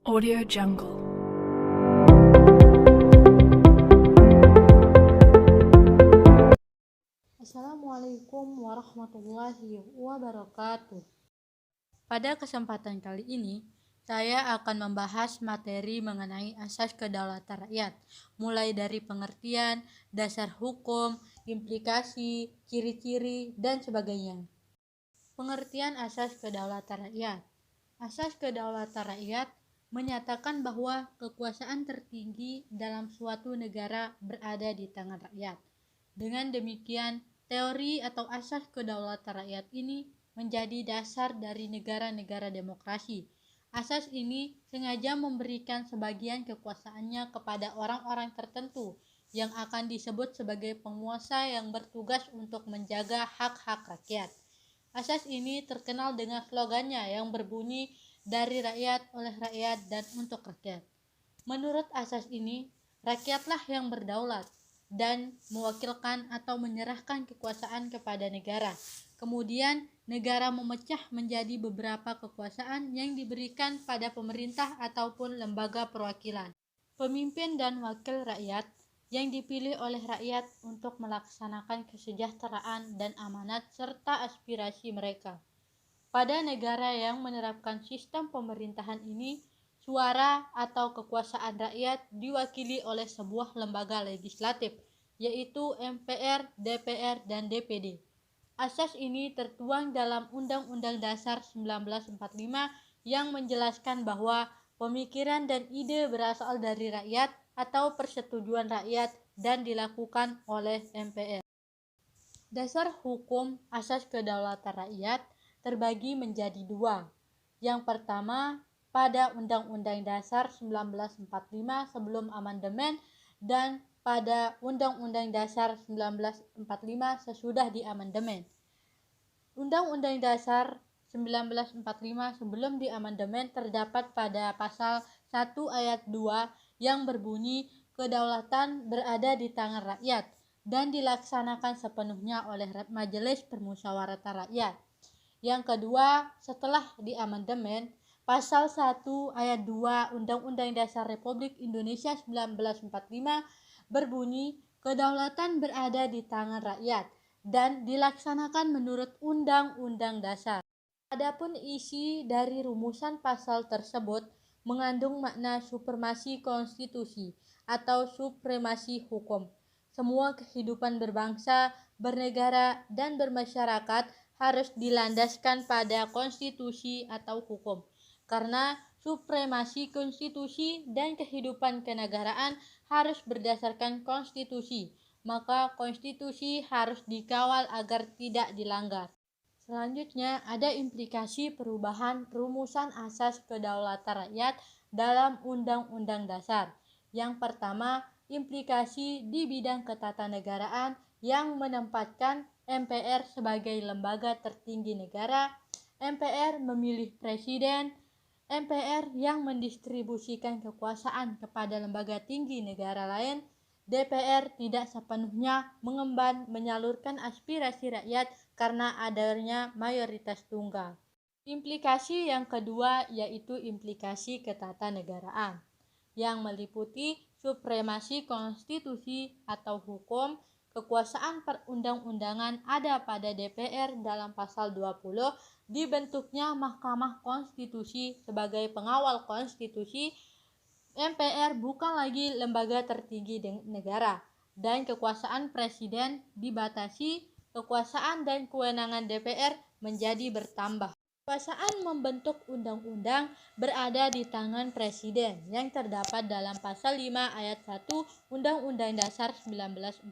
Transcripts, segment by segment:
Audio Jungle. Assalamualaikum warahmatullahi wabarakatuh. Pada kesempatan kali ini, saya akan membahas materi mengenai asas kedaulatan rakyat, mulai dari pengertian, dasar hukum, implikasi, ciri-ciri, dan sebagainya. Pengertian asas kedaulatan rakyat. Asas kedaulatan rakyat menyatakan bahwa kekuasaan tertinggi dalam suatu negara berada di tangan rakyat. Dengan demikian, teori atau asas kedaulatan rakyat ini menjadi dasar dari negara-negara demokrasi. Asas ini sengaja memberikan sebagian kekuasaannya kepada orang-orang tertentu yang akan disebut sebagai penguasa yang bertugas untuk menjaga hak-hak rakyat. Asas ini terkenal dengan slogannya yang berbunyi dari rakyat, oleh rakyat, dan untuk rakyat. Menurut asas ini, rakyatlah yang berdaulat dan mewakilkan atau menyerahkan kekuasaan kepada negara. Kemudian, negara memecah menjadi beberapa kekuasaan yang diberikan pada pemerintah ataupun lembaga perwakilan. Pemimpin dan wakil rakyat yang dipilih oleh rakyat untuk melaksanakan kesejahteraan dan amanat serta aspirasi mereka. Pada negara yang menerapkan sistem pemerintahan ini, suara atau kekuasaan rakyat diwakili oleh sebuah lembaga legislatif, yaitu MPR, DPR, dan DPD. Asas ini tertuang dalam Undang-Undang Dasar 1945 yang menjelaskan bahwa pemikiran dan ide berasal dari rakyat atau persetujuan rakyat dan dilakukan oleh MPR. Dasar hukum asas kedaulatan rakyat terbagi menjadi dua. Yang pertama, pada Undang-Undang Dasar 1945 sebelum amandemen dan pada Undang-Undang Dasar 1945 sesudah diamandemen. Undang-Undang Dasar 1945 sebelum diamandemen terdapat pada pasal 1 ayat 2 yang berbunyi kedaulatan berada di tangan rakyat dan dilaksanakan sepenuhnya oleh Majelis Permusyawaratan Rakyat. Yang kedua, setelah diamandemen, pasal 1 ayat 2 Undang-Undang Dasar Republik Indonesia 1945 berbunyi kedaulatan berada di tangan rakyat dan dilaksanakan menurut Undang-Undang Dasar. Adapun isi dari rumusan pasal tersebut mengandung makna supremasi konstitusi atau supremasi hukum. Semua kehidupan berbangsa, bernegara, dan bermasyarakat harus dilandaskan pada konstitusi atau hukum. Karena supremasi konstitusi dan kehidupan kenegaraan harus berdasarkan konstitusi, maka konstitusi harus dikawal agar tidak dilanggar. Selanjutnya, ada implikasi perubahan rumusan asas kedaulatan rakyat dalam Undang-Undang Dasar. Yang pertama, implikasi di bidang ketatanegaraan yang menempatkan MPR sebagai lembaga tertinggi negara. MPR memilih presiden. MPR yang mendistribusikan kekuasaan kepada lembaga tinggi negara lain. DPR tidak sepenuhnya mengemban menyalurkan aspirasi rakyat karena adanya mayoritas tunggal. Implikasi yang kedua yaitu implikasi ketatanegaraan yang meliputi supremasi konstitusi atau hukum. Kekuasaan perundang-undangan ada pada DPR dalam pasal 20, dibentuknya Mahkamah Konstitusi sebagai pengawal konstitusi. MPR bukan lagi lembaga tertinggi negara dan kekuasaan presiden dibatasi, kekuasaan dan kewenangan DPR menjadi bertambah. Kekuasaan membentuk undang-undang berada di tangan presiden yang terdapat dalam pasal 5 ayat 1 Undang-Undang Dasar 1945.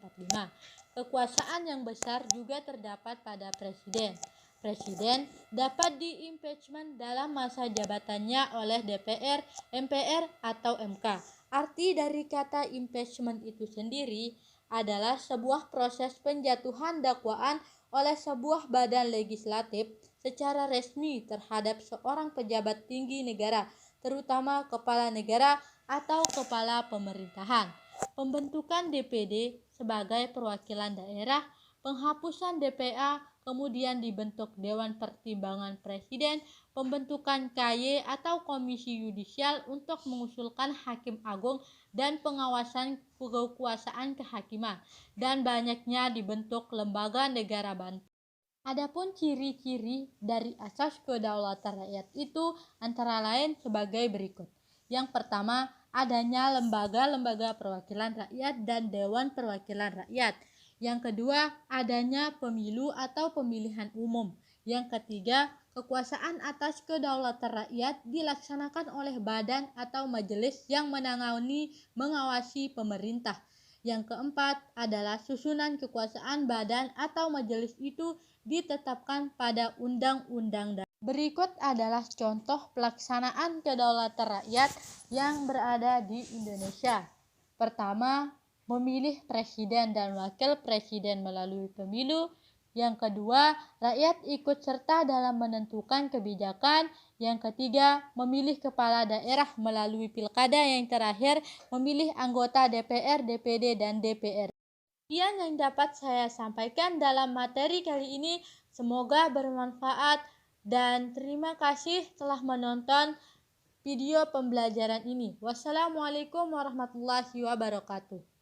Kekuasaan yang besar juga terdapat pada presiden. Presiden dapat di-impeachment dalam masa jabatannya oleh DPR, MPR, atau MK. Arti dari kata impeachment itu sendiri adalah sebuah proses penjatuhan dakwaan oleh sebuah badan legislatif secara resmi terhadap seorang pejabat tinggi negara, terutama kepala negara atau kepala pemerintahan. Pembentukan DPD sebagai perwakilan daerah, penghapusan DPA, kemudian dibentuk Dewan Pertimbangan Presiden, pembentukan KY atau komisi yudisial untuk mengusulkan hakim agung dan pengawasan kekuasaan kehakiman, dan banyaknya dibentuk lembaga negara bantu. Adapun ciri-ciri dari asas kedaulatan rakyat itu antara lain sebagai berikut. Yang pertama, adanya lembaga-lembaga perwakilan rakyat dan dewan perwakilan rakyat. Yang kedua, adanya pemilu atau pemilihan umum. Yang ketiga, kekuasaan atas kedaulatan rakyat dilaksanakan oleh badan atau majelis yang mengawasi pemerintah. Yang keempat adalah susunan kekuasaan badan atau majelis itu ditetapkan pada undang-undang. Berikut adalah contoh pelaksanaan kedaulatan rakyat yang berada di Indonesia. Pertama, memilih presiden dan wakil presiden melalui pemilu. Yang kedua, rakyat ikut serta dalam menentukan kebijakan. Yang ketiga, memilih kepala daerah melalui pilkada. Yang terakhir, memilih anggota DPR, DPD, dan DPR. Sekian yang dapat saya sampaikan dalam materi kali ini. Semoga bermanfaat dan terima kasih telah menonton video pembelajaran ini. Wassalamualaikum warahmatullahi wabarakatuh.